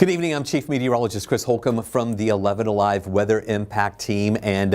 Good evening. I'm Chief Meteorologist Chris Holcomb from the 11 Alive Weather Impact Team. And,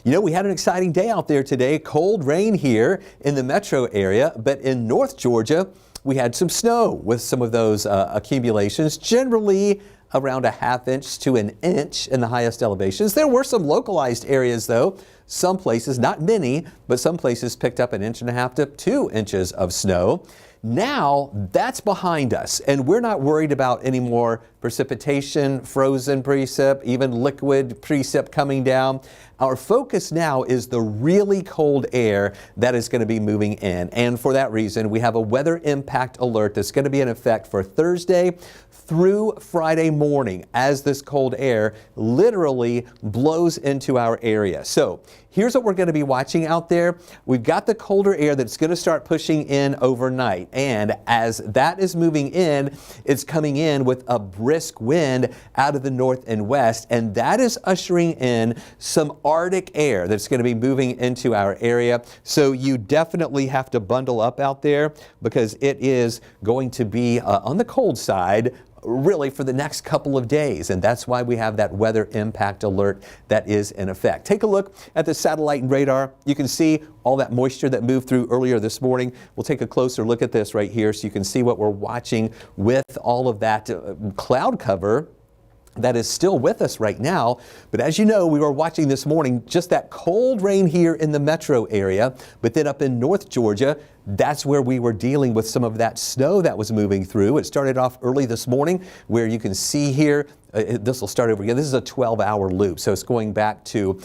we had an exciting day out there today. Cold rain here in the metro area, but in North Georgia, we had some snow with some of those accumulations, generally around a ½ inch to an inch in the highest elevations. There were some localized areas, though. Some places, not many, but some places picked up 1.5 to 2 inches of snow. Now that's behind us, and we're not worried about any more precipitation, frozen precip, even liquid precip coming down. Our focus now is the really cold air that is going to be moving in. And for that reason, we have a weather impact alert that's going to be in effect for Thursday through Friday morning as this cold air literally blows into our area. So here's what we're going to be watching out there. We've got the colder air that's going to start pushing in overnight. And as that is moving in, it's coming in with a brisk wind out of the north and west. And that is ushering in some Arctic air that's going to be moving into our area. So you definitely have to bundle up out there because it is going to be on the cold side really for the next couple of days, and that's why we have that weather impact alert that is in effect. Take a look at the satellite and radar. You can see all that moisture that moved through earlier this morning. We'll take a closer look at this right here so you can see what we're watching with all of that cloud cover that is still with us right now. But as you know, we were watching this morning just that cold rain here in the metro area, but then up in North Georgia, that's where we were dealing with some of that snow that was moving through. It started off early this morning where you can see here, this will start over again. This is a 12-hour loop, so it's going back to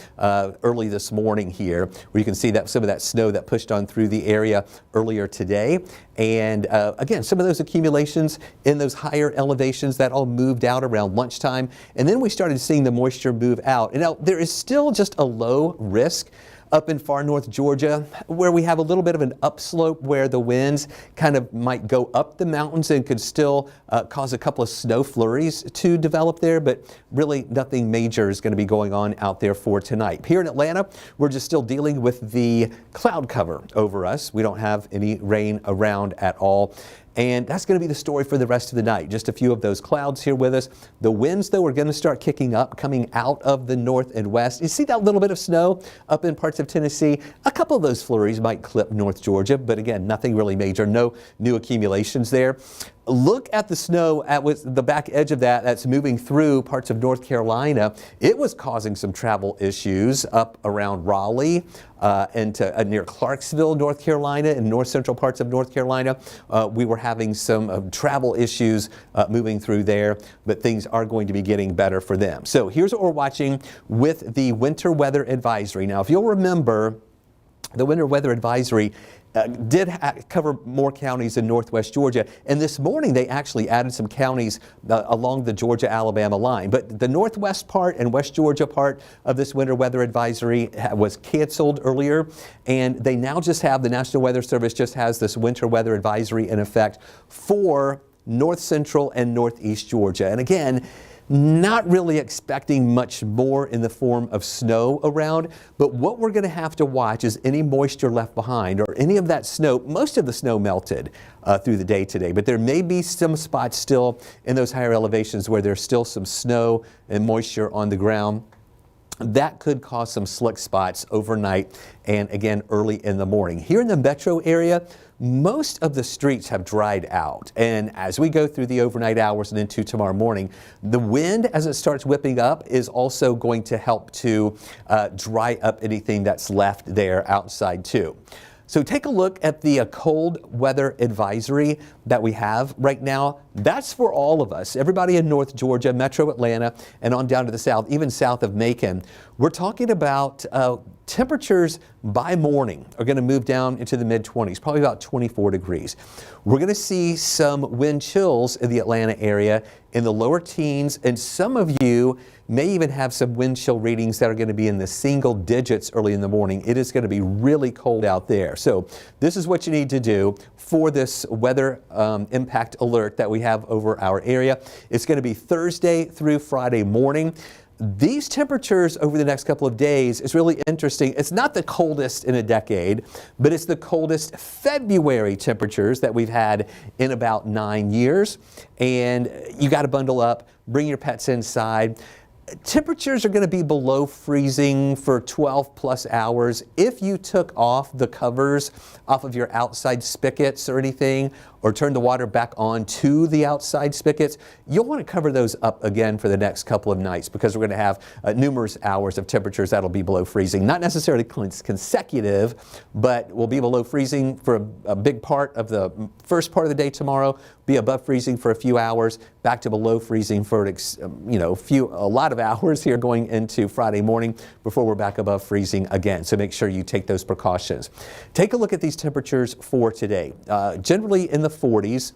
early this morning here where you can see that some of that snow that pushed on through the area earlier today. And again, some of those accumulations in those higher elevations that all moved out around lunchtime. And then we started seeing the moisture move out. And now there is still just a low risk up in far north Georgia, where we have a little bit of an upslope where the winds kind of might go up the mountains and could still cause a couple of snow flurries to develop there, but really nothing major is going to be going on out there for tonight. Here in Atlanta, we're just still dealing with the cloud cover over us. We don't have any rain around at all. And that's going to be the story for the rest of the night. Just a few of those clouds here with us. The winds, though, are going to start kicking up, coming out of the north and west. You see that little bit of snow up in parts of Tennessee? A couple of those flurries might clip North Georgia, but again, nothing really major. No new accumulations there. Look at the snow at the back edge of that's moving through parts of North Carolina. It was causing some travel issues up around Raleigh and near Clarksville, North Carolina, and north central parts of North Carolina. We were having some travel issues moving through there, but things are going to be getting better for them. So here's what we're watching with the winter weather advisory. Now, if you'll remember, the winter weather advisory did cover more counties in northwest Georgia. And this morning, they actually added some counties along the Georgia-Alabama line. But the northwest part and West Georgia part of this winter weather advisory was canceled earlier. And they now just have, the National Weather Service just has this winter weather advisory in effect for north central and northeast Georgia. And again, not really expecting much more in the form of snow around, but what we're going to have to watch is any moisture left behind or any of that snow. Most of the snow melted through the day today, but there may be some spots still in those higher elevations where there's still some snow and moisture on the ground. That could cause some slick spots overnight and again early in the morning. Here in the metro area, most of the streets have dried out, and as we go through the overnight hours and into tomorrow morning, the wind as it starts whipping up is also going to help to dry up anything that's left there outside too. So take a look at the cold weather advisory that we have right now. That's for all of us, everybody in North Georgia, Metro Atlanta, and on down to the south, even south of Macon. We're talking about temperatures by morning are going to move down into the mid-20s, probably about 24 degrees. We're going to see some wind chills in the Atlanta area in the lower teens, and some of you may even have some wind chill readings that are going to be in the single digits early in the morning. It is going to be really cold out there. So this is what you need to do for this weather impact alert that we have over our area. It's going to be Thursday through Friday morning. these temperatures over the next couple of days is really interesting. It's not the coldest in a decade, but it's the coldest February temperatures that we've had in about 9 years. And you got to bundle up, bring your pets inside. Temperatures are going to be below freezing for 12 plus hours. If you took off the covers off of your outside spigots or anything, or turned the water back on to the outside spigots, you'll want to cover those up again for the next couple of nights, because we're going to have numerous hours of temperatures that'll be below freezing. Not necessarily consecutive, but will be below freezing for a big part of the first part of the day tomorrow, be above freezing for a few hours, back to below freezing for a lot of hours here going into Friday morning before we're back above freezing again. So make sure you take those precautions. Take a look at these temperatures for today. Generally in the 40s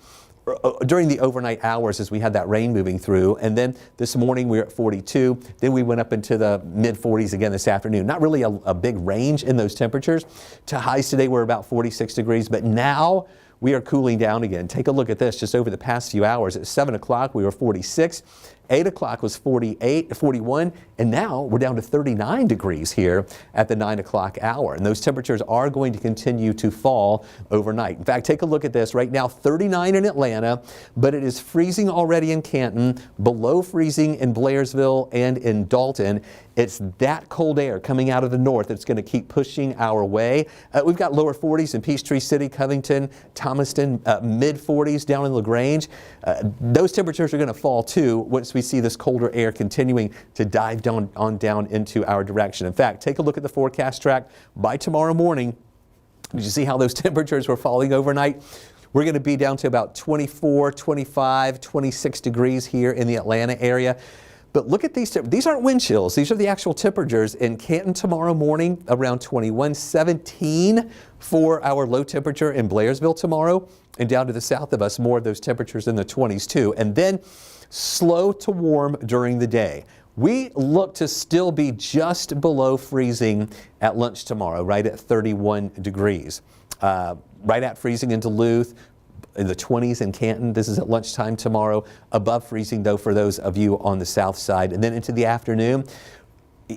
during the overnight hours as we had that rain moving through, and then this morning we were at 42, then we went up into the mid 40s again this afternoon. Not really a big range in those temperatures. To highs today we're about 46 degrees, but now we are cooling down again. Take a look at this just over the past few hours. At 7 o'clock we were 46. 8 o'clock was 41, and now we're down to 39 degrees here at the 9 o'clock hour. And those temperatures are going to continue to fall overnight. In fact, take a look at this. Right now, 39 in Atlanta, but it is freezing already in Canton, below freezing in Blairsville and in Dalton. It's that cold air coming out of the north that's going to keep pushing our way. We've got lower 40s in Peachtree City, Covington, Thomaston, mid 40s down in LaGrange. Those temperatures are going to fall too once we see this colder air continuing to dive down into our direction. In fact, take a look at the forecast track. By tomorrow morning, did you see how those temperatures were falling overnight? We're going to be down to about 24, 25, 26 degrees here in the Atlanta area. But look at these aren't wind chills. These are the actual temperatures in Canton tomorrow morning, around 21, 17 for our low temperature in Blairsville tomorrow, and down to the south of us, more of those temperatures in the 20s too. And then slow to warm during the day. We look to still be just below freezing at lunch tomorrow, right at 31 degrees. Right at freezing in Duluth, in the 20s in Canton. This is at lunchtime tomorrow. Above freezing, though, for those of you on the south side. And then into the afternoon,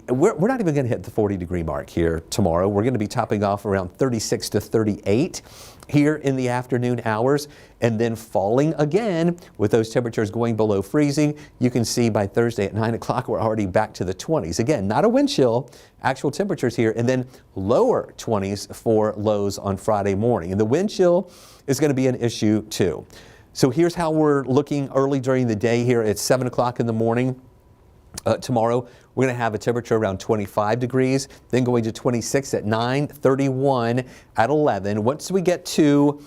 we're not even going to hit the 40-degree mark here tomorrow. We're going to be topping off around 36 to 38 here in the afternoon hours, and then falling again with those temperatures going below freezing. You can see by Thursday at 9 o'clock, we're already back to the 20s. Again, not a wind chill, actual temperatures here, and then lower 20s for lows on Friday morning. And the wind chill is going to be an issue too. So here's how we're looking early during the day here at 7 o'clock in the morning. Tomorrow, we're going to have a temperature around 25 degrees, then going to 26 at 9, 31 at 11. Once we get to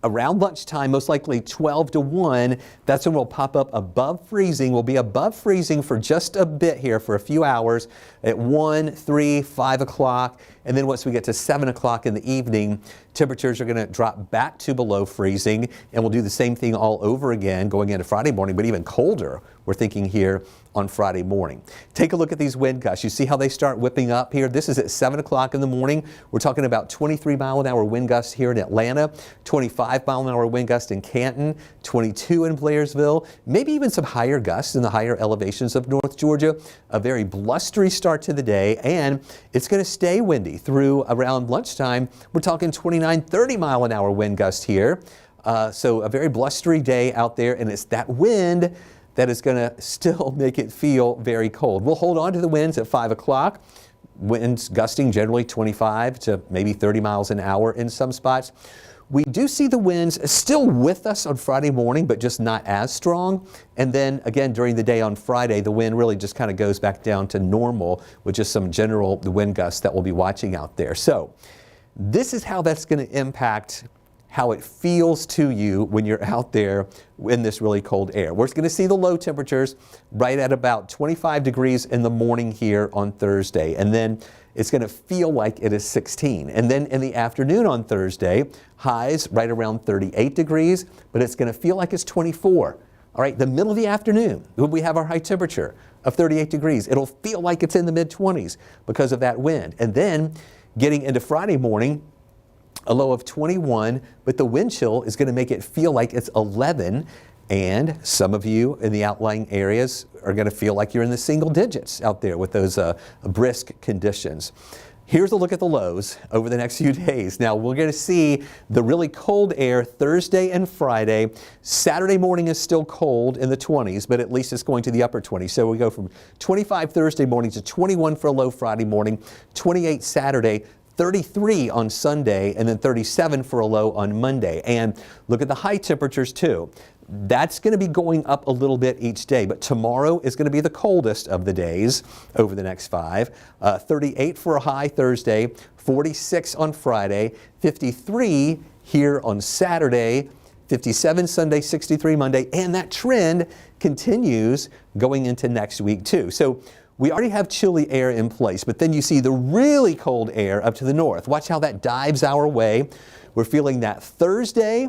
around lunchtime, most likely 12 to 1, that's when we'll pop up above freezing. We'll be above freezing for just a bit here for a few hours at 1, 3, 5 o'clock. And then once we get to 7 o'clock in the evening, temperatures are going to drop back to below freezing. And we'll do the same thing all over again going into Friday morning, but even colder, we're thinking here on Friday morning. Take a look at these wind gusts. You see how they start whipping up here? This is at 7 o'clock in the morning. We're talking about 23 mile an hour wind gusts here in Atlanta, 25 mile an hour wind gust in Canton, 22 in Blairsville, maybe even some higher gusts in the higher elevations of North Georgia. A very blustery start to the day, and it's going to stay windy through around lunchtime. We're talking 29, 30 mile an hour wind gust here. So a very blustery day out there, and it's that wind that is going to still make it feel very cold. We'll hold on to the winds at 5 o'clock. Winds gusting generally 25 to maybe 30 miles an hour in some spots. We do see the winds still with us on Friday morning, but just not as strong. And then again, during the day on Friday, the wind really just kind of goes back down to normal with just some general wind gusts that we'll be watching out there. So this is how that's going to impact how it feels to you when you're out there in this really cold air. We're going to see the low temperatures right at about 25 degrees in the morning here on Thursday. And then it's going to feel like it is 16. And then in the afternoon on Thursday, highs right around 38 degrees, but it's going to feel like it's 24. All right, the middle of the afternoon, when we have our high temperature of 38 degrees, it'll feel like it's in the mid-20s because of that wind. And then getting into Friday morning, a low of 21, but the wind chill is going to make it feel like it's 11. And some of you in the outlying areas are going to feel like you're in the single digits out there with those brisk conditions. Here's a look at the lows over the next few days. Now, we're going to see the really cold air Thursday and Friday. Saturday morning is still cold in the 20s, but at least it's going to the upper 20s. So we go from 25 Thursday morning to 21 for a low Friday morning, 28 Saturday, 33 on Sunday, and then 37 for a low on Monday. And look at the high temperatures too. That's going to be going up a little bit each day, but tomorrow is going to be the coldest of the days over the next 5. 38 for a high Thursday, 46 on Friday, 53 here on Saturday, 57 Sunday, 63 Monday, and that trend continues going into next week too. So we already have chilly air in place, but then you see the really cold air up to the north. Watch how that dives our way. We're feeling that Thursday,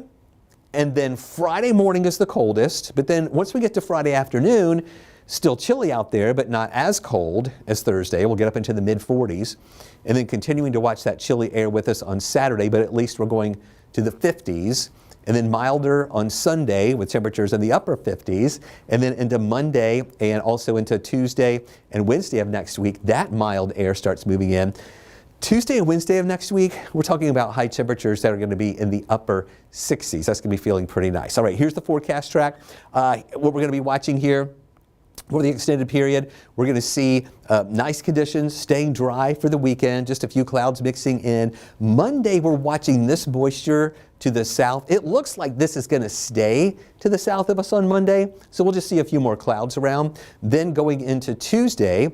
and then Friday morning is the coldest, but then once we get to Friday afternoon, still chilly out there, but not as cold as Thursday. We'll get up into the mid-40s, and then continuing to watch that chilly air with us on Saturday, but at least we're going to the 50s, and then milder on Sunday with temperatures in the upper 50s, and then into Monday and also into Tuesday and Wednesday of next week, that mild air starts moving in. Tuesday and Wednesday of next week, we're talking about high temperatures that are going to be in the upper 60s. That's going to be feeling pretty nice. All right, here's the forecast track. What we're going to be watching here for the extended period, we're going to see nice conditions, staying dry for the weekend, just a few clouds mixing in. Monday, we're watching this moisture to the south. It looks like this is going to stay to the south of us on Monday, so we'll just see a few more clouds around. Then going into Tuesday,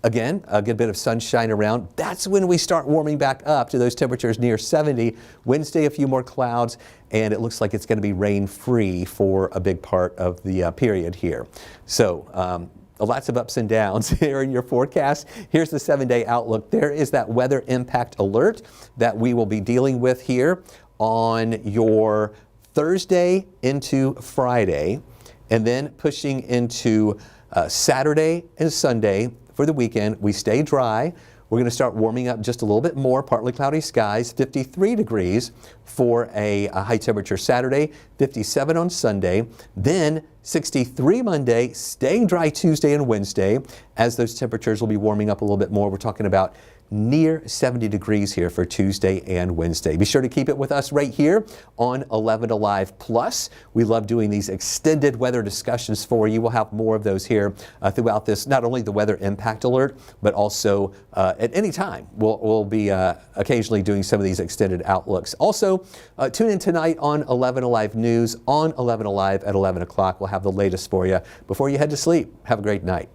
again, a good bit of sunshine around. That's when we start warming back up to those temperatures near 70. Wednesday, a few more clouds, and it looks like it's going to be rain-free for a big part of the period here. So lots of ups and downs here in your forecast. Here's the 7-day outlook. There is that weather impact alert that we will be dealing with here on your Thursday into Friday, and then pushing into Saturday and Sunday. For the weekend, we stay dry. We're going to start warming up just a little bit more, partly cloudy skies, 53 degrees for a high temperature Saturday, 57 on Sunday, then 63 Monday, staying dry Tuesday and Wednesday, as those temperatures will be warming up a little bit more. We're talking about near 70 degrees here for Tuesday and Wednesday. Be sure to keep it with us right here on 11 Alive Plus. We love doing these extended weather discussions for you. We'll have more of those here throughout this, not only the weather impact alert, but also at any time. We'll be occasionally doing some of these extended outlooks. Also, tune in tonight on 11 Alive News on 11 Alive at 11 o'clock. We'll have the latest for you before you head to sleep. Have a great night.